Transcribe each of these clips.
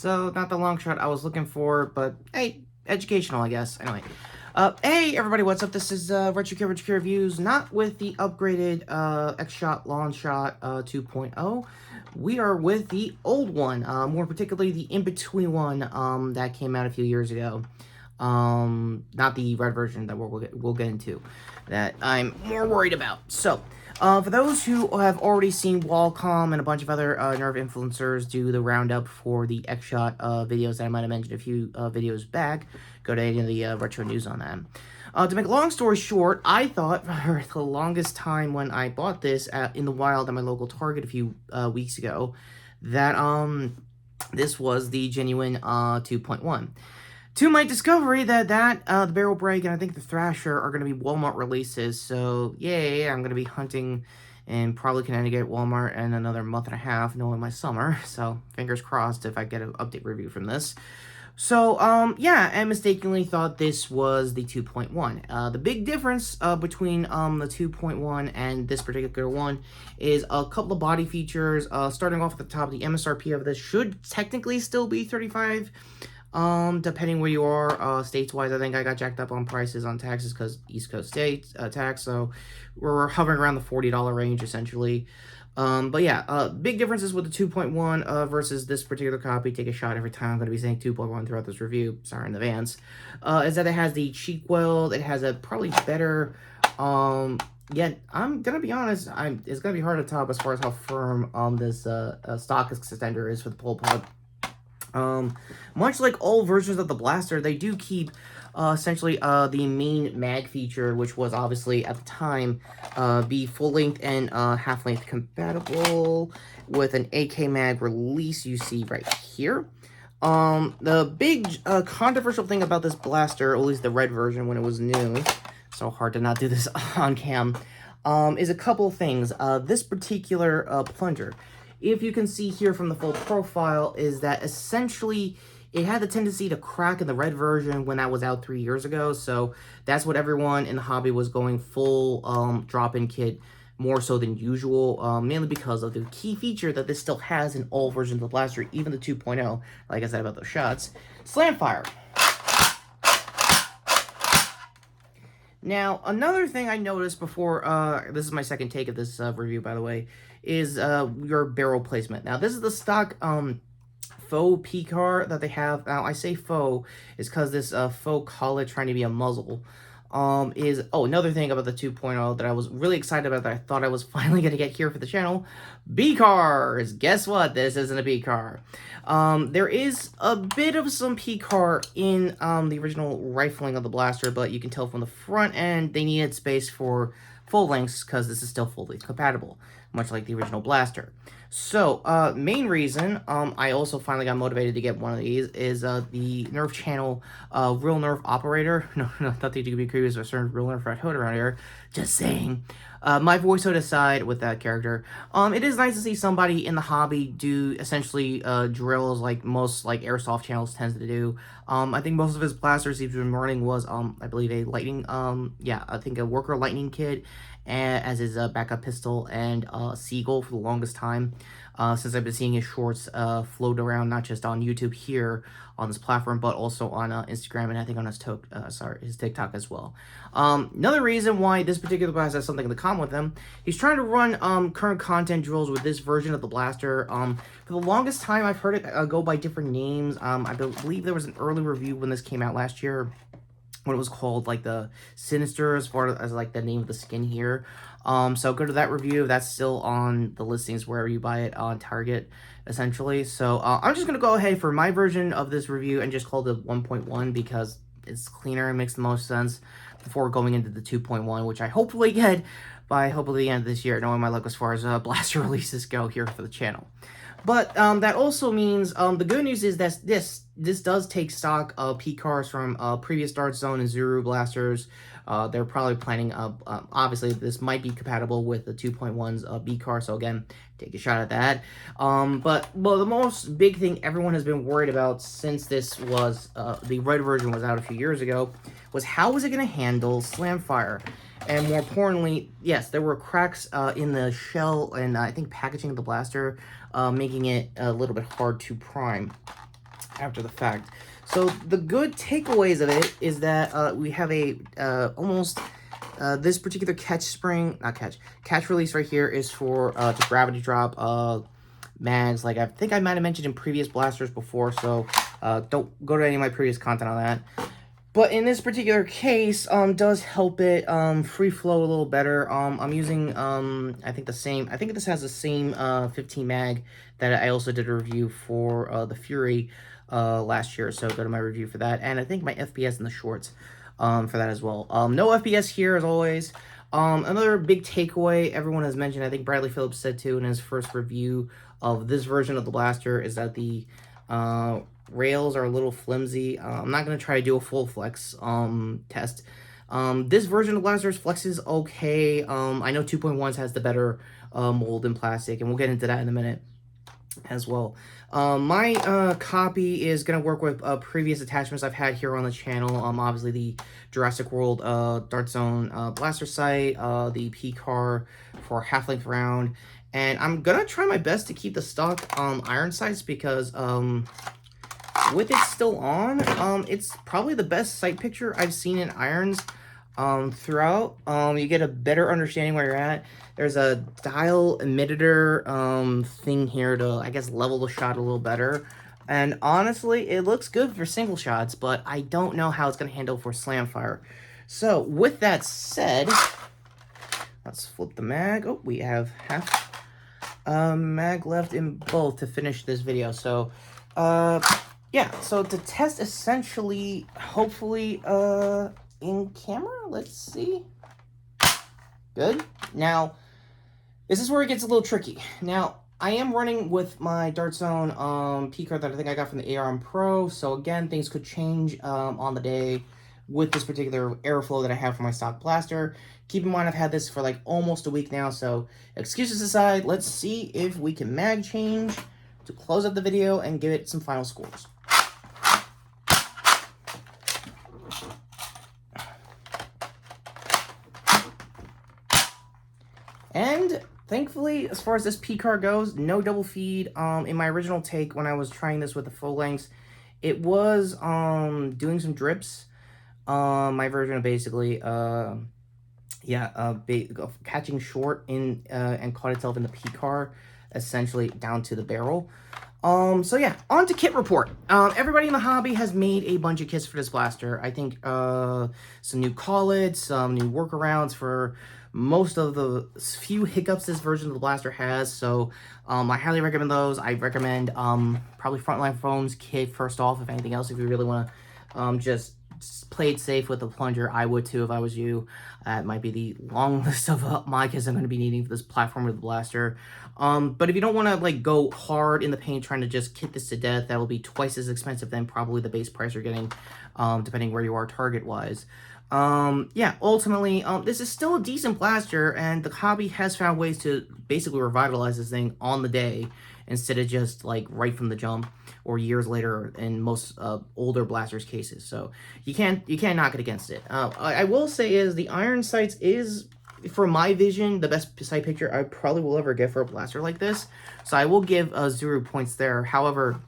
So, not the long shot I was looking for, but hey, educational, I guess. Anyway. Hey, everybody, what's up? This is, Retrokid Reviews, not with the upgraded, X-Shot Longshot, 2.0. We are with the old one, more particularly the in-between one, that came out a few years ago. Not the red version that we'll get into, that I'm more worried about. So, for those who have already seen Wallcom and a bunch of other Nerve influencers do the roundup for the X-Shot videos that I might have mentioned a few videos back, go to any of the retro news on that. To make a long story short, I thought for the longest time when I bought this in the wild at my local Target a few weeks ago, that this was the genuine 2.1. To my discovery that the Barrel Break and I think the Thrasher are going to be Walmart releases, so yay, I'm going to be hunting in probably Connecticut, Walmart, in another month and a half, knowing my summer, so fingers crossed if I get an update review from this. So, yeah, I mistakenly thought this was the 2.1. The big difference between the 2.1 and this particular one is a couple of body features. Starting off at the top, the MSRP of this should technically still be $35. Depending where you are, states-wise, I think I got jacked up on prices on taxes because East Coast state tax, so we're hovering around the $40 range, essentially. But yeah, big differences with the 2.1 versus this particular copy. Take a shot every time I'm going to be saying 2.1 throughout this review. Sorry in advance. Is that it has the cheek weld. It has a probably better, yet I'm going to be honest, it's going to be hard to top as far as how firm this stock extender is for the pole pod. Much like all versions of the blaster, they do keep essentially the main mag feature, which was obviously at the time be full length and half length compatible with an AK mag release you see right here. The big controversial thing about this blaster, or at least the red version when it was new, so hard to not do this on cam, is a couple things. This particular plunger, if you can see here from the full profile, is that essentially it had the tendency to crack in the red version when that was out 3 years ago. So that's what everyone in the hobby was going full drop-in kit, more so than usual, mainly because of the key feature that this still has in all versions of the blaster, even the 2.0, like I said about those shots, slam fire. Now, another thing I noticed before, this is my second take of this review, by the way, is your barrel placement. Now, this is the stock faux P-car that they have. Now, I say faux is because this faux collet trying to be a muzzle another thing about the 2.0 that I was really excited about that I thought I was finally going to get here for the channel. B-cars! Guess what? This isn't a B-car. There is a bit of some P-car in the original rifling of the blaster, but you can tell from the front end they needed space for full lengths because this is still fully compatible, much like the original blaster. So, main reason I also finally got motivated to get one of these is the Nerve channel Real Nerve Operator. No, nothing to be creepy with a certain Real Nerve Red Hood around here. Just saying. My voice hood aside with that character, it is nice to see somebody in the hobby do essentially drills like most like airsoft channels tends to do. I think most of his blasters he's been running was I believe a lightning I think a worker lightning kit as his backup pistol and Seagull for the longest time. Since I've been seeing his shorts float around not just on YouTube here on this platform, but also on Instagram and I think on his TikTok as well. Another reason why this particular blaster has something in common with him, he's trying to run current content drills with this version of the blaster. For the longest time, I've heard it go by different names. I believe there was an early review when this came out last year, when it was called like the Sinister as far as like the name of the skin here. So go to that review. That's still on the listings wherever you buy it on Target, essentially. So I'm just gonna go ahead for my version of this review and just call it 1.1 because it's cleaner and makes the most sense before going into the 2.1, which I hopefully get by hopefully the end of this year, knowing my luck as far as blaster releases go here for the channel. But that also means the good news is that this does take stock of P-cars from previous Dart Zone and Zuru blasters. They're probably planning, obviously this might be compatible with the 2.1's B-car, so again, take a shot at that. But the most big thing everyone has been worried about since this was, the red version was out a few years ago, was how was it going to handle slam fire? And more importantly, yes, there were cracks in the shell and I think packaging of the blaster, making it a little bit hard to prime. after the fact. So the good takeaways of it is that we have a almost this particular catch release right here is for to gravity drop mags, like I think I might have mentioned in previous blasters before, so don't go to any of my previous content on that. But in this particular case, does help it free flow a little better. I'm using I think this has the same 15 mag that I also did a review for the Fury last year, so go to my review for that. And I think my FPS in the shorts for that as well. No FPS here as always. Another big takeaway everyone has mentioned, I think Bradley Phillips said too in his first review of this version of the blaster, is that the rails are a little flimsy. I'm not going to try to do a full flex test. This version of blasters flexes okay. I know 2.1s has the better mold and plastic, and we'll get into that in a minute as well. My copy is going to work with previous attachments I've had here on the channel. Obviously the Jurassic World Dart Zone blaster sight, the P-Car for half-length round, and I'm going to try my best to keep the stock iron sights because with it still on, it's probably the best sight picture I've seen in irons throughout. You get a better understanding where you're at. There's a dial emitter thing here to, I guess, level the shot a little better. And honestly, it looks good for single shots, but I don't know how it's going to handle for slam fire. So, with that said, let's flip the mag. Oh, we have half mag left in both to finish this video. So, yeah, so to test essentially, hopefully, in camera, let's see. Good. Now, this is where it gets a little tricky. Now, I am running with my Dart Zone P-Card that I think I got from the ARM Pro, so again, things could change on the day with this particular airflow that I have for my stock blaster. Keep in mind, I've had this for like almost a week now, so excuses aside, let's see if we can mag change to close up the video and give it some final scores. And thankfully, as far as this P-Car goes, no double feed. In my original take, when I was trying this with the full lengths, it was doing some drips. My version of basically, catching short in and caught itself in the P-Car, essentially down to the barrel. So yeah, on to kit report. Everybody in the hobby has made a bunch of kits for this blaster. I think some new call-its, some new workarounds for most of the few hiccups this version of the blaster has, so I highly recommend those. I recommend probably Frontline Foam's kit first off, if anything else, if you really want to just play it safe with the plunger. I would too if I was you. It might be the long list of my kits I'm going to be needing for this platform with the blaster. But if you don't want to like go hard in the paint trying to just kit this to death, that will be twice as expensive than probably the base price you're getting, depending where you are target-wise. Yeah, ultimately, this is still a decent blaster, and the hobby has found ways to basically revitalize this thing on the day instead of just like right from the jump or years later in most older blasters cases. So you can't knock it against it. I will say is the iron sights is, for my vision, the best sight picture I probably will ever get for a blaster like this. So I will give 0 points there. However,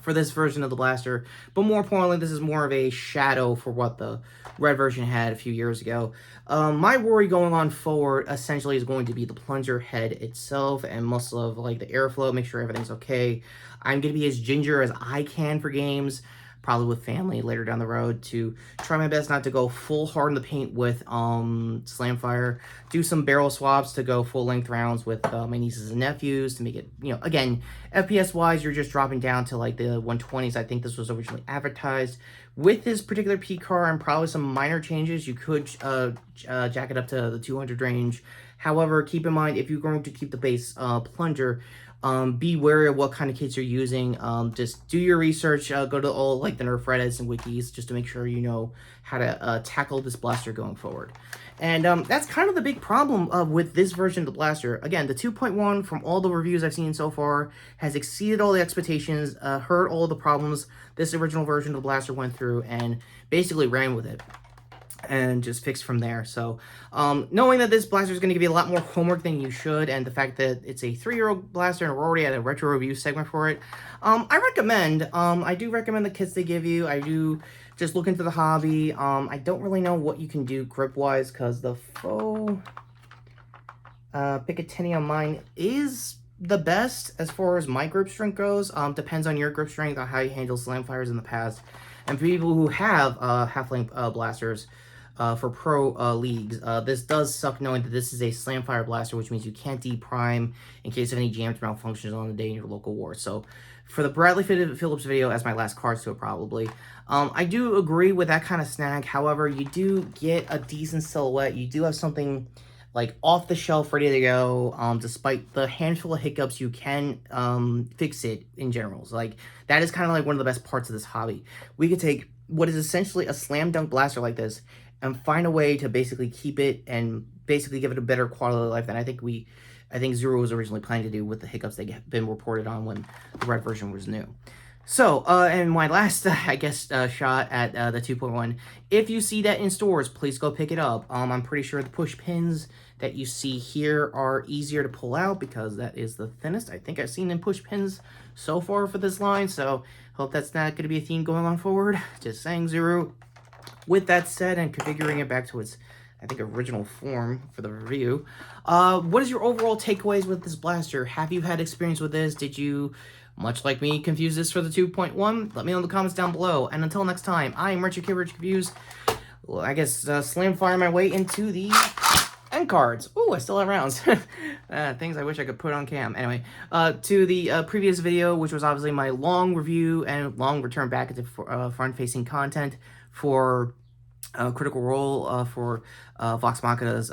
for this version of the blaster, but more importantly, this is more of a shadow for what the red version had a few years ago. My worry going on forward essentially is going to be the plunger head itself and most of like the airflow, make sure everything's okay. I'm going to be as ginger as I can for games, probably with family later down the road, to try my best not to go full hard in the paint with Slamfire. Do some barrel swaps to go full length rounds with my nieces and nephews to make it, you know, again, FPS wise, you're just dropping down to like the 120s. I think this was originally advertised. With this particular P-Car and probably some minor changes, you could jack it up to the 200 range. However, keep in mind, if you're going to keep the base plunger, be wary of what kind of kits you're using. Just do your research, go to all like the Nerf Reddits and wikis just to make sure you know how to tackle this blaster going forward. And that's kind of the big problem with this version of the blaster. Again, the 2.1, from all the reviews I've seen so far, has exceeded all the expectations, heard all the problems this original version of the blaster went through, and basically ran with it. and just fix from there. So knowing that this blaster is going to give you a lot more homework than you should, and the fact that it's a 3-year-old blaster and we're already at a retro review segment for it, I do recommend the kits they give you. I do just look into the hobby. I don't really know what you can do grip wise, because the faux Picatinny on mine is the best as far as my grip strength goes. Depends on your grip strength, on how you handle slam fires in the past. And for people who have half-length blasters for pro leagues, this does suck knowing that this is a slam fire blaster, which means you can't deprime in case of any jammed malfunctions on the day in your local war. So for the Bradley Phillips video, as my last cards to it probably, I do agree with that kind of snag. However, you do get a decent silhouette. You do have something like off the shelf, ready to go. Despite the handful of hiccups, you can fix it in general. So, like, that is kind of like one of the best parts of this hobby. We could take what is essentially a slam dunk blaster like this and find a way to basically keep it and basically give it a better quality of life than I think Zero was originally planning to do with the hiccups that have been reported on when the red version was new. So, and my last, I guess, shot at the 2.1, if you see that in stores, please go pick it up. I'm pretty sure the push pins that you see here are easier to pull out because that is the thinnest I think I've seen in push pins so far for this line. So, hope that's not going to be a theme going on forward. Just saying, Zero. With that said, and configuring it back to its, I think, original form for the review, what is your overall takeaways with this blaster? Have you had experience with this? Did you, much like me, confuse this for the 2.1? Let me know in the comments down below. And until next time, I am Retrokid Reviews. Well, I guess slam fire my way into the end cards. Ooh, I still have rounds. Things I wish I could put on cam. Anyway, to the previous video, which was obviously my long review and long return back into front-facing content for Critical Role for Vox Machina's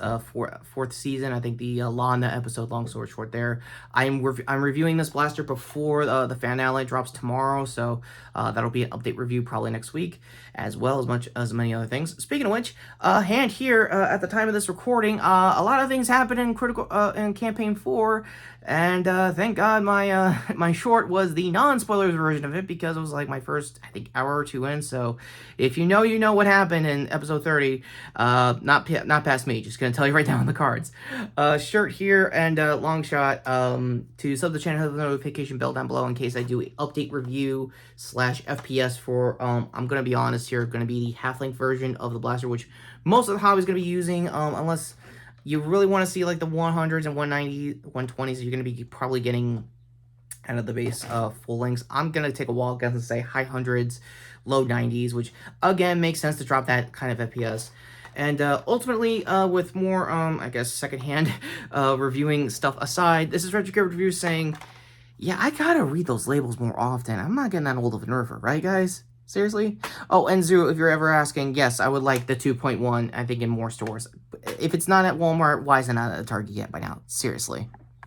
fourth season. I think the Lana episode, long story short there. I'm reviewing this blaster before the fan ally drops tomorrow, so that'll be an update review probably next week, as well as many other things. Speaking of which, hand here, at the time of this recording, a lot of things happened in Campaign 4, and thank God my my short was the non-spoilers version of it, because it was like my first, I think, hour or two in. So if you know, you know what happened in episode 30. Not past me, just gonna tell you right now on the cards. Shirt here and Longshot. To sub the channel, hit the notification bell down below in case I do an update review / FPS for I'm gonna be honest here, gonna be the half-length version of the blaster, which most of the hobby is gonna be using, unless you really want to see like the 100s and 190s, 120s. You're going to be probably getting out of the base full lengths. I'm going to take a wild guess and say high 100s, low 90s, which again makes sense to drop that kind of FPS. And ultimately, with more, I guess, secondhand reviewing stuff aside, this is Retrokid Reviews saying, yeah, I gotta read those labels more often. I'm not getting that old of a nerfer, right, guys? Seriously? Oh, and Zero, if you're ever asking, yes, I would like the 2.1, I think, in more stores. If it's not at Walmart, why is it not at Target yet by now? Seriously.